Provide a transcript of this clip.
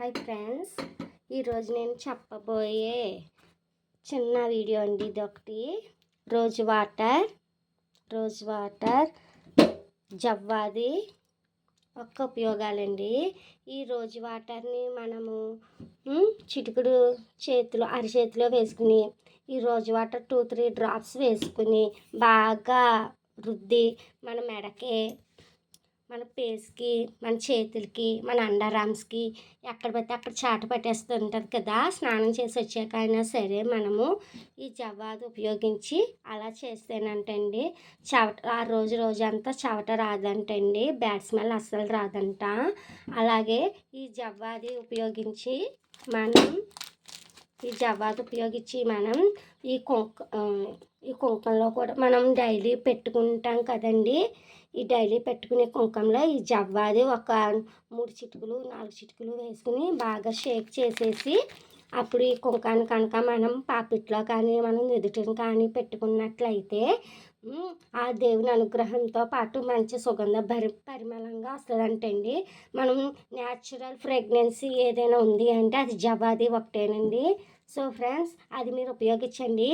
Hi friends, ఈరోజు నేను చెప్పబోయే చిన్న వీడియో అండి. ఇదొకటి రోజ్ వాటర్ జవ్వాది ఒక్క ఉపయోగాలండి. ఈ రోజ్ వాటర్ని మనము చిటికుడు చేతిలో అరిచేతిలో వేసుకుని ఈ రోజ్ వాటర్ 2-3 డ్రాప్స్ వేసుకుని బాగా రుద్ది మన మెడకి, మన ఫేస్కి, మన చేతులకి, మన అండర్ ఆర్మ్స్కి ఎక్కడ పడితే అక్కడ చాట పట్టేస్తూ ఉంటుంది కదా. స్నానం చేసి వచ్చాక అయినా సరే మనము ఈ జవ్వాది ఉపయోగించి అలా చేస్తేనంటండి ఆ రోజంతా చెమట రాదంటండి, బ్యాడ్ స్మెల్ అస్సలు రాదంట. అలాగే ఈ జవ్వాది ఉపయోగించి మనం ఈ కుంకంలో కూడా మనం డైలీ పెట్టుకుంటాం కదండి. ఈ డైలీ పెట్టుకునే కుంకంలో ఈ జవ్వాది ఒక 3 చిటికలు 4 చిటికలు వేసుకుని బాగా షేక్ చేసేసి అప్పుడు ఈ కుంకాన్ని కనుక మనం పాపిట్లో కానీ మనం నుదుటిని కానీ పెట్టుకున్నట్లయితే ఆ దేవుని అనుగ్రహంతో పాటు మంచి సుగంధ పరిమళంగా వస్తుందంటండి. మనం న్యాచురల్ ఫ్రేగ్రెన్సీ ఏదైనా ఉంది అంటే అది జవ్వాది ఒకటేనండి. సో ఫ్రెండ్స్, అది మీరు ఉపయోగించండి.